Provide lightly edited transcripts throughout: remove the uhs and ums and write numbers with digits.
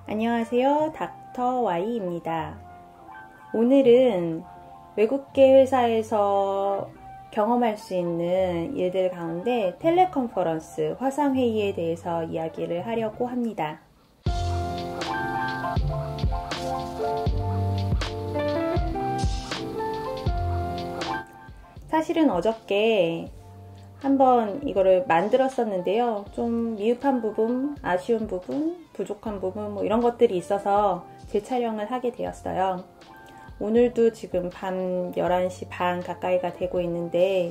안녕하세요. 닥터 Y입니다. 오늘은 외국계 회사에서 경험할 수 있는 일들 가운데 텔레컨퍼런스, 화상회의에 대해서 이야기를 하려고 합니다. 사실은 어저께 한번 이거를 만들었었는데요. 좀 미흡한 부분, 아쉬운 부분, 부족한 부분 이런 것들이 있어서 재촬영을 하게 되었어요. 오늘도 지금 밤 11시 반 가까이가 되고 있는데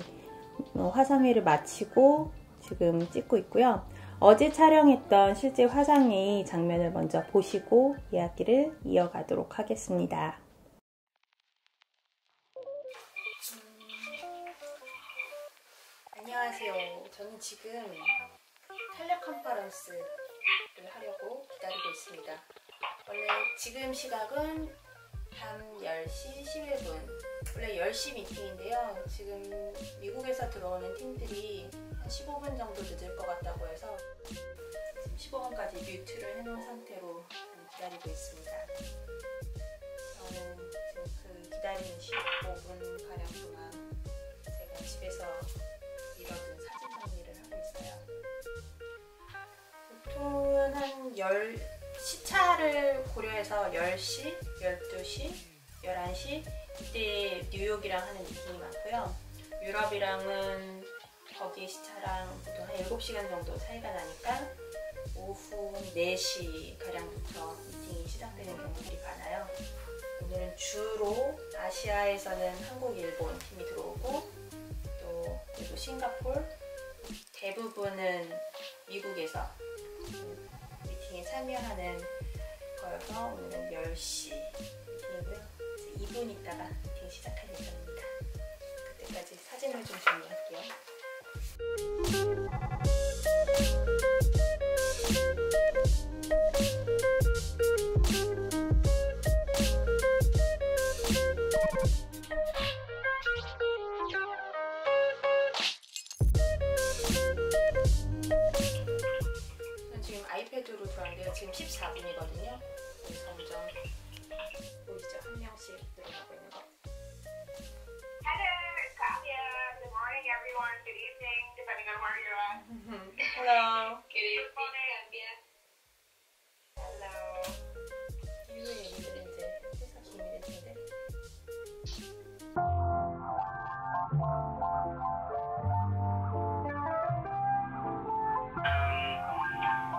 화상회의를 마치고 지금 찍고 있고요. 어제 촬영했던 실제 화상회의 장면을 먼저 보시고 이야기를 이어가도록 하겠습니다. 안녕하세요. 저는 지금 텔레컨퍼런스를 하려고 기다리고 있습니다. 원래 지금 시각은 밤 10시 11분. 원래 10시 미팅인데요. 지금 미국에서 들어오는 팀들이 한 15분 정도 늦을 것 같다고 해서 지금 15분까지 뮤트를 해놓은 상태로 기다리고 있습니다. 저는 지금 그 기다리는 15분 가량 동안 제가 집에서 이뤄둔 사진 정리를 하고 있어요. 보통은 한 시차를 고려해서 10시, 12시, 11시 이때 뉴욕이랑 하는 미팅이 많고요. 유럽이랑은 거기 시차랑 보통 한 7시간 정도 차이가 나니까 오후 4시 가량부터 미팅이 시작되는 경우들이 많아요. 오늘은 주로 아시아에서는 한국, 일본 팀이 들어오고 그리고 싱가포르, 대부분은 미국에서 미팅에 참여하는 거여서 오늘은 10시 미팅이고요. 이제 2분 있다가 미팅 시작할 예정입니다. 그때까지 사진을 좀 정리할게요. 아이패드로 들어왔는데요. 지금 14분이거든요. 점점 보이죠? 한 명씩 들어가고 있는 거. Hello, it's Katya. Good morning, everyone. Good evening, depending on where you're at. Hello. Good evening, Katya. Hello. 이거 얘기들은 이제 회사 기밀일 텐데.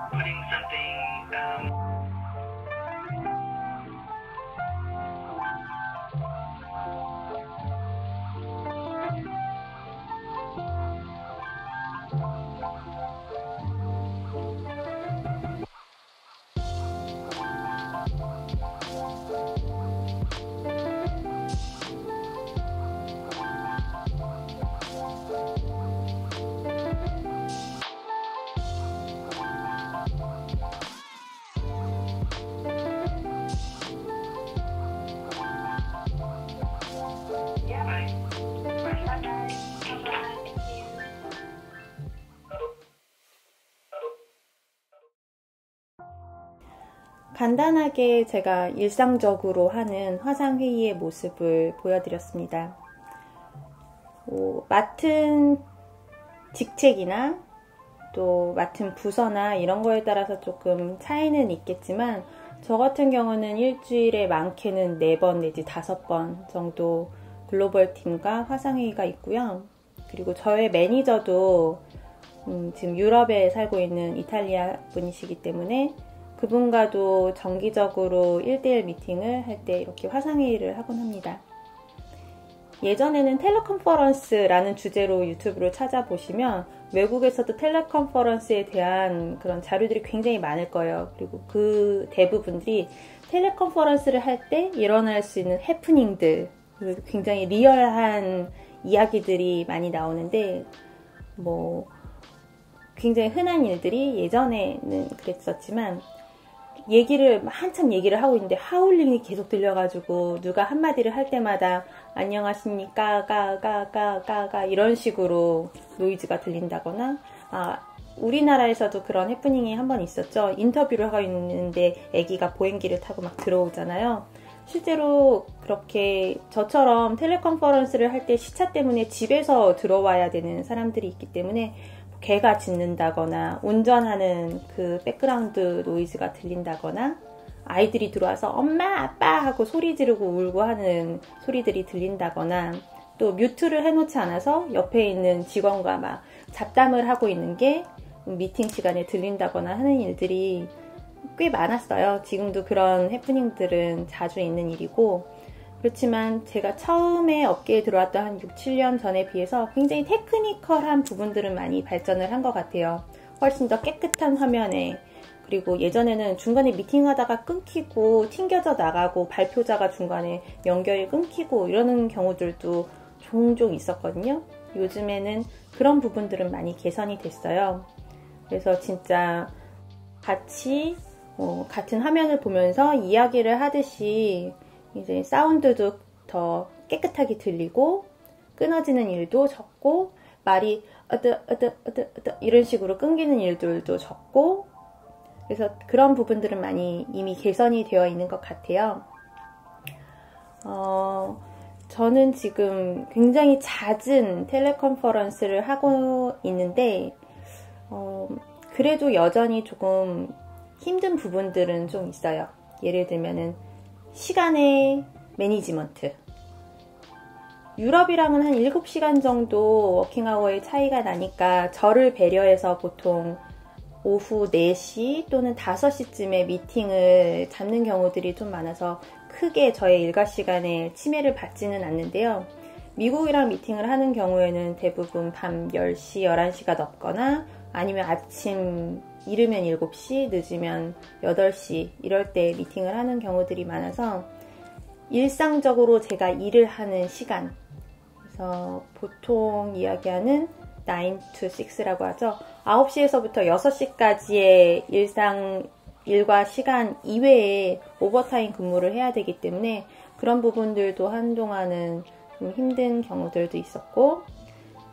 Putting something 간단하게 제가 일상적으로 하는 화상회의의 모습을 보여드렸습니다. 맡은 직책이나 또 맡은 부서나 이런 거에 따라서 조금 차이는 있겠지만 저 같은 경우는 일주일에 많게는 4번 내지 5번 정도 글로벌 팀과 화상회의가 있고요. 그리고 저의 매니저도 지금 유럽에 살고 있는 이탈리아 분이시기 때문에 그분과도 정기적으로 1대1 미팅을 할 때 이렇게 화상회의를 하곤 합니다. 예전에는 텔레컨퍼런스라는 주제로 유튜브를 찾아보시면 외국에서도 텔레컨퍼런스에 대한 그런 자료들이 굉장히 많을 거예요. 그리고 그 대부분들이 텔레컨퍼런스를 할 때 일어날 수 있는 해프닝들, 그리고 굉장히 리얼한 이야기들이 많이 나오는데 굉장히 흔한 일들이 예전에는 그랬었지만 한참 얘기를 하고 있는데 하울링이 계속 들려가지고 누가 한마디를 할 때마다 안녕하십니까, 가 이런 식으로 노이즈가 들린다거나 우리나라에서도 그런 해프닝이 한 번 있었죠. 인터뷰를 하고 있는데 아기가 보행기를 타고 막 들어오잖아요. 실제로 그렇게 저처럼 텔레컨퍼런스를 할 때 시차 때문에 집에서 들어와야 되는 사람들이 있기 때문에 개가 짖는다거나 운전하는 그 백그라운드 노이즈가 들린다거나 아이들이 들어와서 엄마 아빠 하고 소리 지르고 울고 하는 소리들이 들린다거나 또 뮤트를 해놓지 않아서 옆에 있는 직원과 막 잡담을 하고 있는 게 미팅 시간에 들린다거나 하는 일들이 꽤 많았어요. 지금도 그런 해프닝들은 자주 있는 일이고, 그렇지만 제가 처음에 업계에 들어왔던 한 6, 7년 전에 비해서 굉장히 테크니컬한 부분들은 많이 발전을 한 것 같아요. 훨씬 더 깨끗한 화면에, 그리고 예전에는 중간에 미팅하다가 끊기고 튕겨져 나가고 발표자가 중간에 연결이 끊기고 이러는 경우들도 종종 있었거든요. 요즘에는 그런 부분들은 많이 개선이 됐어요. 그래서 진짜 같이 같은 화면을 보면서 이야기를 하듯이 이제 사운드도 더 깨끗하게 들리고 끊어지는 일도 적고 말이 이런 식으로 끊기는 일들도 적고, 그래서 그런 부분들은 많이 이미 개선이 되어 있는 것 같아요. 저는 지금 굉장히 잦은 텔레컨퍼런스를 하고 있는데 그래도 여전히 조금 힘든 부분들은 좀 있어요. 예를 들면은 시간의 매니지먼트. 유럽이랑은 한 7시간 정도 워킹아워의 차이가 나니까 저를 배려해서 보통 오후 4시 또는 5시쯤에 미팅을 잡는 경우들이 좀 많아서 크게 저의 일과 시간에 침해를 받지는 않는데요. 미국이랑 미팅을 하는 경우에는 대부분 밤 10시, 11시가 넘거나 아니면 아침 이르면 7시, 늦으면 8시 이럴 때 미팅을 하는 경우들이 많아서 일상적으로 제가 일을 하는 시간, 그래서 보통 이야기하는 9 to 6라고 하죠. 9시에서부터 6시까지의 일과 시간 이외에 오버타임 근무를 해야 되기 때문에 그런 부분들도 한동안은 좀 힘든 경우들도 있었고,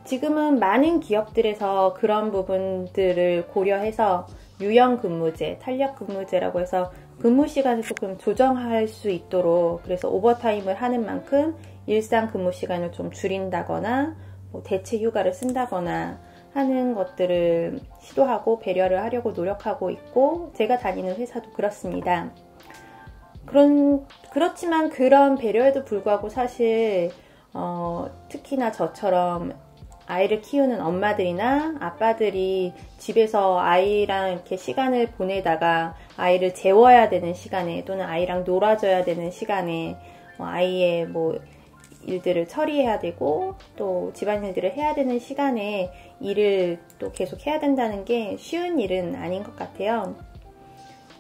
지금은 많은 기업들에서 그런 부분들을 고려해서 유연 근무제, 탄력 근무제라고 해서 근무 시간을 조금 조정할 수 있도록, 그래서 오버타임을 하는 만큼 일상 근무 시간을 좀 줄인다거나 대체 휴가를 쓴다거나 하는 것들을 시도하고 배려를 하려고 노력하고 있고, 제가 다니는 회사도 그렇습니다. 그렇지만 그런 배려에도 불구하고 사실 특히나 저처럼 아이를 키우는 엄마들이나 아빠들이 집에서 아이랑 이렇게 시간을 보내다가 아이를 재워야 되는 시간에 또는 아이랑 놀아줘야 되는 시간에 아이의 일들을 처리해야 되고 또 집안일들을 해야 되는 시간에 일을 또 계속 해야 된다는 게 쉬운 일은 아닌 것 같아요.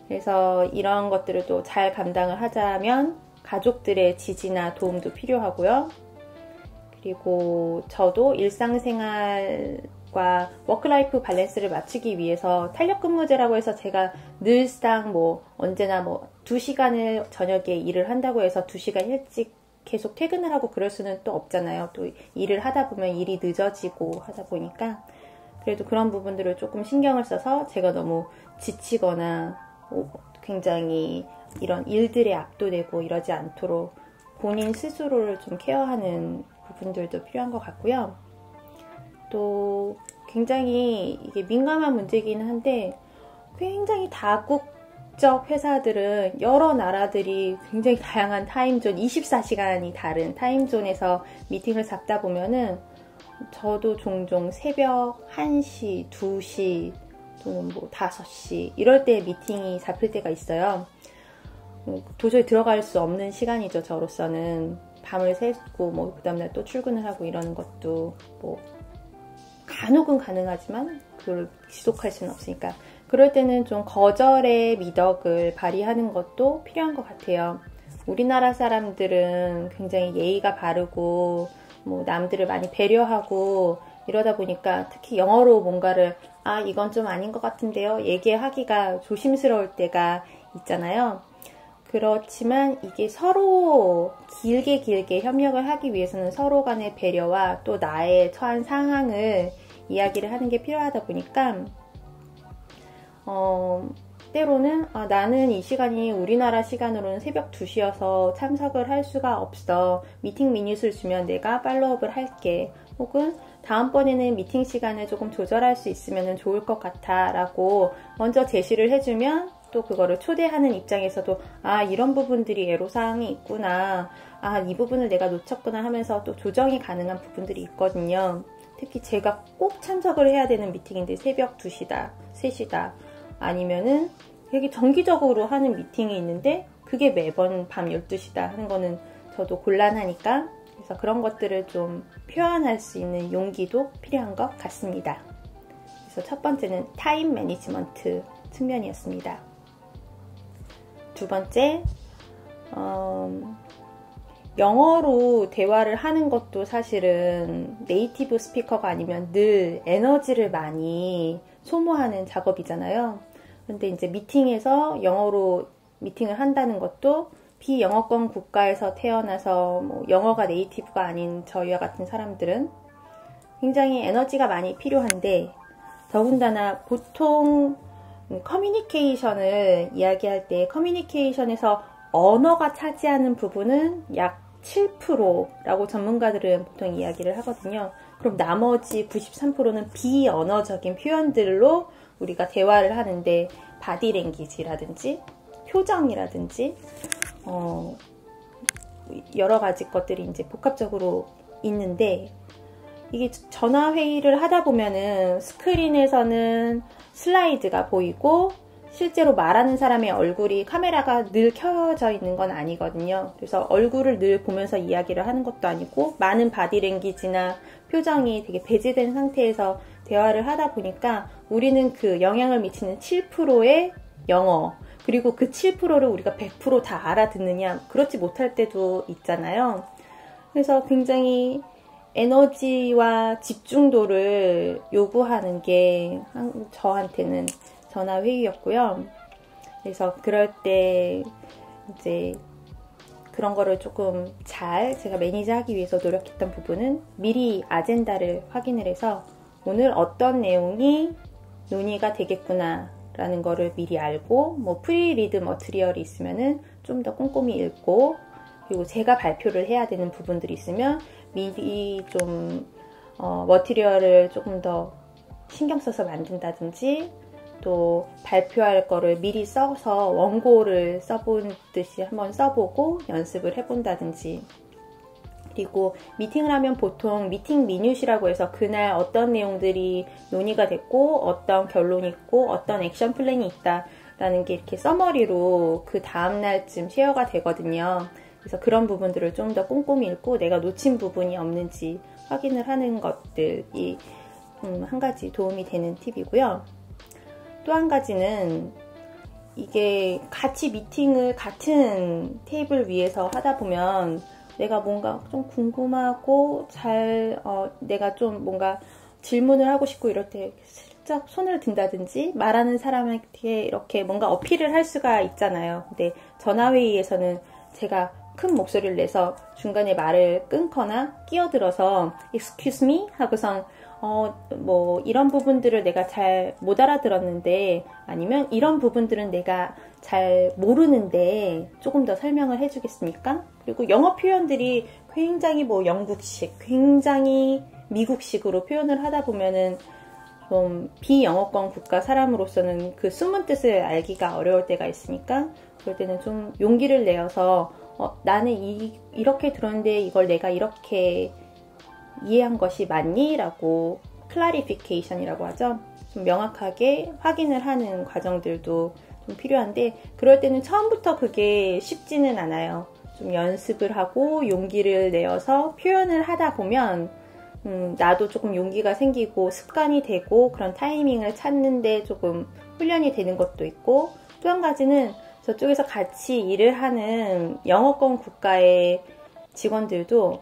그래서 이런 것들을 또 잘 감당을 하자면 가족들의 지지나 도움도 필요하고요. 그리고 저도 일상생활과 워크라이프 밸런스를 맞추기 위해서 탄력근무제라고 해서 제가 늘상 언제나 2시간을 저녁에 일을 한다고 해서 2시간 일찍 계속 퇴근을 하고 그럴 수는 또 없잖아요. 또 일을 하다 보면 일이 늦어지고 하다 보니까 그래도 그런 부분들을 조금 신경을 써서 제가 너무 지치거나 굉장히 이런 일들에 압도되고 이러지 않도록 본인 스스로를 좀 케어하는 부분들도 필요한 것 같고요. 또 굉장히 이게 민감한 문제이긴 한데 굉장히 다국적 회사들은 여러 나라들이 굉장히 다양한 타임존, 24시간이 다른 타임존에서 미팅을 잡다 보면은 저도 종종 새벽 1시, 2시 또는 5시 이럴 때 미팅이 잡힐 때가 있어요. 도저히 들어갈 수 없는 시간이죠. 저로서는 밤을 새고 그 다음날 또 출근을 하고 이러는 것도 간혹은 가능하지만 그걸 지속할 수는 없으니까 그럴 때는 좀 거절의 미덕을 발휘하는 것도 필요한 것 같아요. 우리나라 사람들은 굉장히 예의가 바르고 남들을 많이 배려하고 이러다 보니까 특히 영어로 뭔가를 이건 좀 아닌 것 같은데요 얘기하기가 조심스러울 때가 있잖아요. 그렇지만 이게 서로 길게 협력을 하기 위해서는 서로 간의 배려와 또 나의 처한 상황을 이야기를 하는 게 필요하다 보니까 때로는 나는 이 시간이 우리나라 시간으로는 새벽 2시여서 참석을 할 수가 없어. 미팅 미닛을 주면 내가 팔로우업을 할게. 혹은 다음번에는 미팅 시간을 조금 조절할 수 있으면 좋을 것 같아 라고 먼저 제시를 해주면 또 그거를 초대하는 입장에서도 이런 부분들이 애로사항이 있구나. 이 부분을 내가 놓쳤구나 하면서 또 조정이 가능한 부분들이 있거든요. 특히 제가 꼭 참석을 해야 되는 미팅인데 새벽 2시다, 3시다 아니면은 되게 정기적으로 하는 미팅이 있는데 그게 매번 밤 12시다 하는 거는 저도 곤란하니까 그래서 그런 것들을 좀 표현할 수 있는 용기도 필요한 것 같습니다. 그래서 첫 번째는 타임 매니지먼트 측면이었습니다. 두 번째, 영어로 대화를 하는 것도 사실은 네이티브 스피커가 아니면 늘 에너지를 많이 소모하는 작업이잖아요. 근데 이제 미팅에서 영어로 미팅을 한다는 것도 비영어권 국가에서 태어나서 영어가 네이티브가 아닌 저희와 같은 사람들은 굉장히 에너지가 많이 필요한데 더군다나 보통 커뮤니케이션을 이야기할 때 커뮤니케이션에서 언어가 차지하는 부분은 약 7%라고 전문가들은 보통 이야기를 하거든요. 그럼 나머지 93%는 비언어적인 표현들로 우리가 대화를 하는데 바디랭귀지라든지 표정이라든지 여러 가지 것들이 이제 복합적으로 있는데 이게 전화회의를 하다 보면은 스크린에서는 슬라이드가 보이고 실제로 말하는 사람의 얼굴이 카메라가 늘 켜져 있는 건 아니거든요. 그래서 얼굴을 늘 보면서 이야기를 하는 것도 아니고 많은 바디랭귀지나 표정이 되게 배제된 상태에서 대화를 하다 보니까 우리는 그 영향을 미치는 7%의 영어 그리고 그 7%를 우리가 100% 다 알아듣느냐 그렇지 못할 때도 있잖아요. 그래서 굉장히 에너지와 집중도를 요구하는 게 저한테는 전화회의였고요. 그래서 그럴 때 이제 그런 거를 조금 잘 제가 매니저하기 위해서 노력했던 부분은 미리 아젠다를 확인을 해서 오늘 어떤 내용이 논의가 되겠구나 라는 거를 미리 알고 프리리드 머티리얼이 있으면은 좀 더 꼼꼼히 읽고 그리고 제가 발표를 해야 되는 부분들이 있으면 미리 좀 머티리얼을 조금 더 신경 써서 만든다든지 또 발표할 거를 미리 써서 원고를 써본 듯이 한번 써보고 연습을 해본다든지 그리고 미팅을 하면 보통 미팅 미닛이라고 해서 그날 어떤 내용들이 논의가 됐고 어떤 결론이 있고 어떤 액션 플랜이 있다라는 게 이렇게 서머리로 그 다음날쯤 쉐어가 되거든요. 그래서 그런 부분들을 좀 더 꼼꼼히 읽고 내가 놓친 부분이 없는지 확인을 하는 것들이 한 가지 도움이 되는 팁이고요. 또 한 가지는 이게 같이 미팅을 같은 테이블 위에서 하다 보면 내가 뭔가 좀 궁금하고 내가 좀 뭔가 질문을 하고 싶고 이럴 때 살짝 손을 든다든지 말하는 사람에게 이렇게 뭔가 어필을 할 수가 있잖아요. 근데 전화회의에서는 제가 큰 목소리를 내서 중간에 말을 끊거나 끼어들어서 excuse me 하고선 이런 부분들을 내가 잘 못 알아들었는데 아니면 이런 부분들은 내가 잘 모르는데 조금 더 설명을 해주겠습니까? 그리고 영어 표현들이 굉장히 영국식, 굉장히 미국식으로 표현을 하다 보면은 좀 비영어권 국가 사람으로서는 그 숨은 뜻을 알기가 어려울 때가 있으니까 그럴 때는 좀 용기를 내어서 나는 이렇게 들었는데 이걸 내가 이렇게 이해한 것이 맞니? 라고 클래리피케이션이라고 하죠. 좀 명확하게 확인을 하는 과정들도 좀 필요한데 그럴 때는 처음부터 그게 쉽지는 않아요. 좀 연습을 하고 용기를 내어서 표현을 하다 보면 나도 조금 용기가 생기고 습관이 되고 그런 타이밍을 찾는데 조금 훈련이 되는 것도 있고 또 한 가지는 저쪽에서 같이 일을 하는 영어권 국가의 직원들도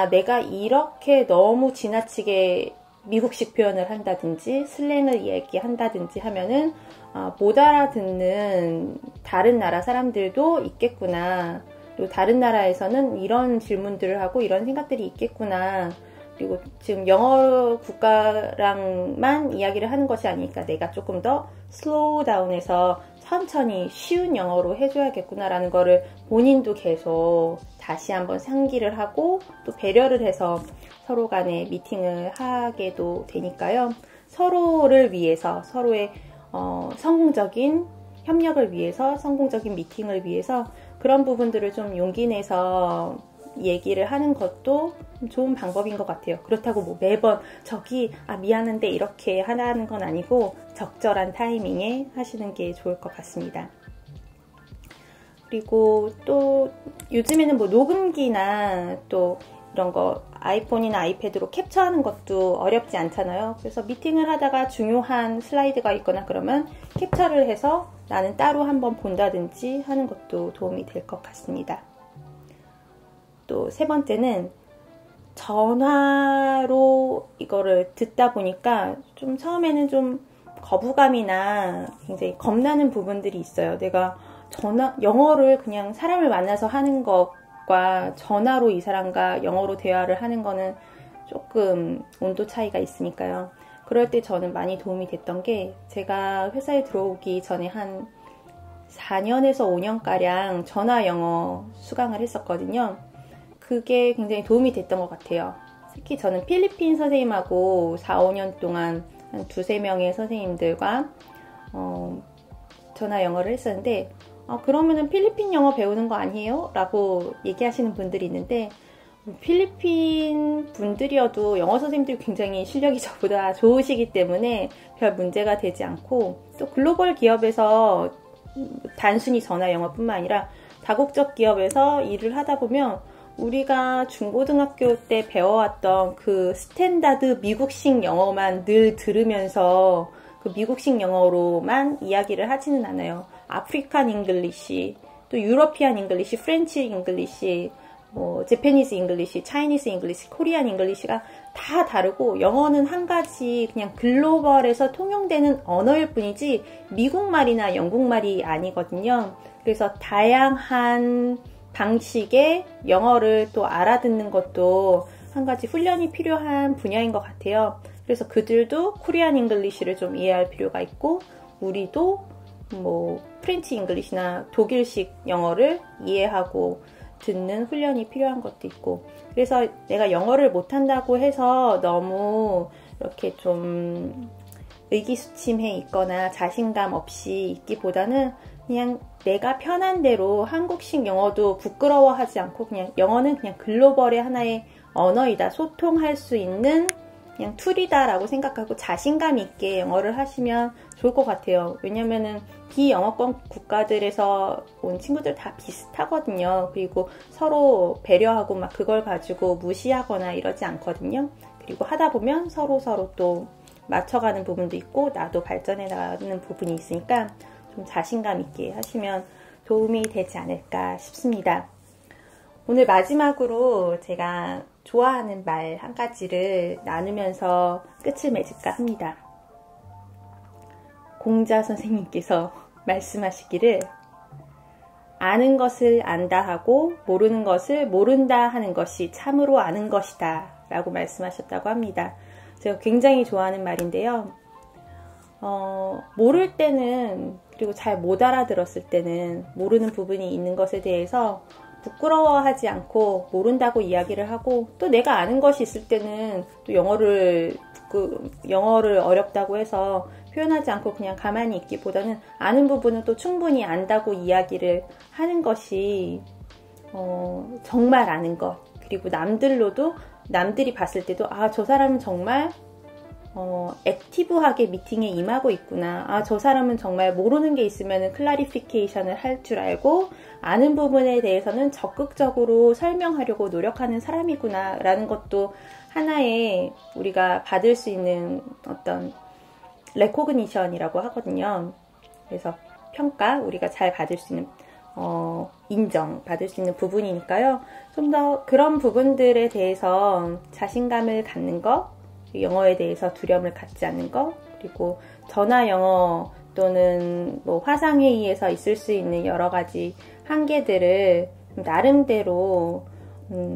내가 이렇게 너무 지나치게 미국식 표현을 한다든지 슬랭을 얘기한다든지 하면은 못 알아듣는 다른 나라 사람들도 있겠구나. 또 다른 나라에서는 이런 질문들을 하고 이런 생각들이 있겠구나. 그리고 지금 영어 국가랑만 이야기를 하는 것이 아니니까 내가 조금 더 슬로우 다운해서 천천히 쉬운 영어로 해줘야겠구나라는 거를 본인도 계속 다시 한번 상기를 하고 또 배려를 해서 서로 간에 미팅을 하게도 되니까요. 서로를 위해서, 서로의 성공적인 협력을 위해서, 성공적인 미팅을 위해서 그런 부분들을 좀 용기 내서 얘기를 하는 것도 좋은 방법인 것 같아요. 그렇다고 뭐 매번 저기 미안한데 이렇게 하는 건 아니고 적절한 타이밍에 하시는 게 좋을 것 같습니다. 그리고 또 요즘에는 뭐 녹음기나 또 이런 거 아이폰이나 아이패드로 캡처하는 것도 어렵지 않잖아요. 그래서 미팅을 하다가 중요한 슬라이드가 있거나 그러면 캡처를 해서 나는 따로 한번 본다든지 하는 것도 도움이 될 것 같습니다. 또 세 번째는 전화로 이거를 듣다 보니까 좀 처음에는 좀 거부감이나 굉장히 겁나는 부분들이 있어요. 내가 영어를 그냥 사람을 만나서 하는 것과 전화로 이 사람과 영어로 대화를 하는 거는 조금 온도 차이가 있으니까요. 그럴 때 저는 많이 도움이 됐던 게 제가 회사에 들어오기 전에 한 4년에서 5년가량 전화 영어 수강을 했었거든요. 그게 굉장히 도움이 됐던 것 같아요. 특히 저는 필리핀 선생님하고 4, 5년 동안 한 2-3명의 선생님들과 전화 영어를 했었는데 그러면은 필리핀 영어 배우는 거 아니에요? 라고 얘기하시는 분들이 있는데 필리핀 분들이어도 영어 선생님들이 굉장히 실력이 저보다 좋으시기 때문에 별 문제가 되지 않고 또 글로벌 기업에서 단순히 전화 영어뿐만 아니라 다국적 기업에서 일을 하다 보면 우리가 중고등학교 때 배워왔던 그 스탠다드 미국식 영어만 늘 들으면서 그 미국식 영어로만 이야기를 하지는 않아요. 아프리칸 잉글리시, 또 유러피안 잉글리시, 프렌치 잉글리시, 뭐 제페니스 잉글리시, 차이니스 잉글리시, 코리안 잉글리시가 다 다르고 영어는 한 가지 그냥 글로벌에서 통용되는 언어일 뿐이지 미국말이나 영국말이 아니거든요. 그래서 다양한 방식의 영어를 또 알아듣는 것도 한 가지 훈련이 필요한 분야인 것 같아요. 그래서 그들도 코리안 잉글리시를 좀 이해할 필요가 있고 우리도 뭐 프렌치 잉글리시나 독일식 영어를 이해하고 듣는 훈련이 필요한 것도 있고 그래서 내가 영어를 못한다고 해서 너무 이렇게 좀 의기소침해 있거나 자신감 없이 있기보다는 그냥 내가 편한 대로 한국식 영어도 부끄러워하지 않고 그냥 영어는 그냥 글로벌의 하나의 언어이다. 소통할 수 있는 그냥 툴이다라고 생각하고 자신감 있게 영어를 하시면 좋을 것 같아요. 왜냐면은 비영어권 국가들에서 온 친구들 다 비슷하거든요. 그리고 서로 배려하고 막 그걸 가지고 무시하거나 이러지 않거든요. 그리고 하다 보면 서로 또 맞춰가는 부분도 있고 나도 발전해 나가는 부분이 있으니까 좀 자신감 있게 하시면 도움이 되지 않을까 싶습니다. 오늘 마지막으로 제가 좋아하는 말 한 가지를 나누면서 끝을 맺을까 합니다. 공자 선생님께서 말씀하시기를 아는 것을 안다 하고 모르는 것을 모른다 하는 것이 참으로 아는 것이다 라고 말씀하셨다고 합니다. 제가 굉장히 좋아하는 말인데요. 모를 때는 그리고 잘 못 알아들었을 때는 모르는 부분이 있는 것에 대해서 부끄러워하지 않고 모른다고 이야기를 하고 또 내가 아는 것이 있을 때는 또 영어를 어렵다고 해서 표현하지 않고 그냥 가만히 있기보다는 아는 부분은 또 충분히 안다고 이야기를 하는 것이 정말 아는 것 그리고 남들이 봤을 때도 저 사람은 정말 액티브하게 미팅에 임하고 있구나. 저 사람은 정말 모르는 게 있으면 클래리피케이션을 할 줄 알고 아는 부분에 대해서는 적극적으로 설명하려고 노력하는 사람이구나 라는 것도 하나의 우리가 받을 수 있는 어떤 레코그니션이라고 하거든요. 그래서 평가, 우리가 잘 받을 수 있는 인정 받을 수 있는 부분이니까요. 좀 더 그런 부분들에 대해서 자신감을 갖는 것 영어에 대해서 두려움을 갖지 않는 것 그리고 전화 영어 또는 뭐 화상회의에서 있을 수 있는 여러 가지 한계들을 나름대로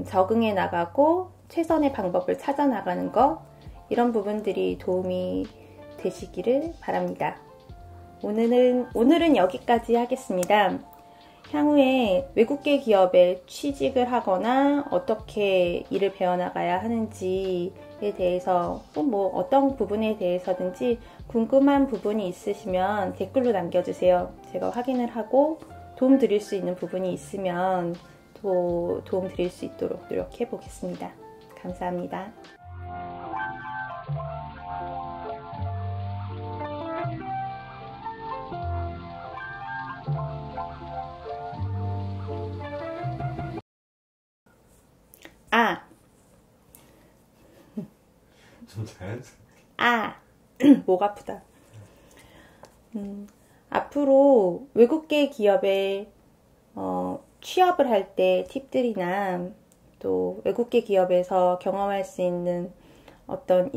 적응해 나가고 최선의 방법을 찾아 나가는 것, 이런 부분들이 도움이 되시기를 바랍니다. 오늘은 여기까지 하겠습니다. 향후에 외국계 기업에 취직을 하거나 어떻게 일을 배워나가야 하는지에 대해서 또 뭐 어떤 부분에 대해서든지 궁금한 부분이 있으시면 댓글로 남겨주세요. 제가 확인을 하고 도움 드릴 수 있는 부분이 있으면 또 도움 드릴 수 있도록 노력해 보겠습니다. 감사합니다. 좀 자연스럽게. 목 아프다. 앞으로 외국계 기업에 취업을 할 때 팁들이나 또 외국계 기업에서 경험할 수 있는 어떤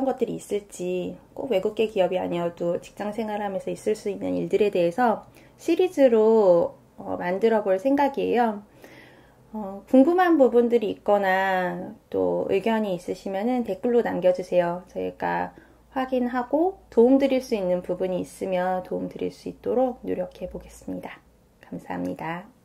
것들이 있을지, 꼭 외국계 기업이 아니어도 직장 생활하면서 있을 수 있는 일들에 대해서 시리즈로 만들어 볼 생각이에요. 궁금한 부분들이 있거나 또 의견이 있으시면 댓글로 남겨주세요. 저희가 확인하고 도움 드릴 수 있는 부분이 있으면 도움 드릴 수 있도록 노력해 보겠습니다. 감사합니다.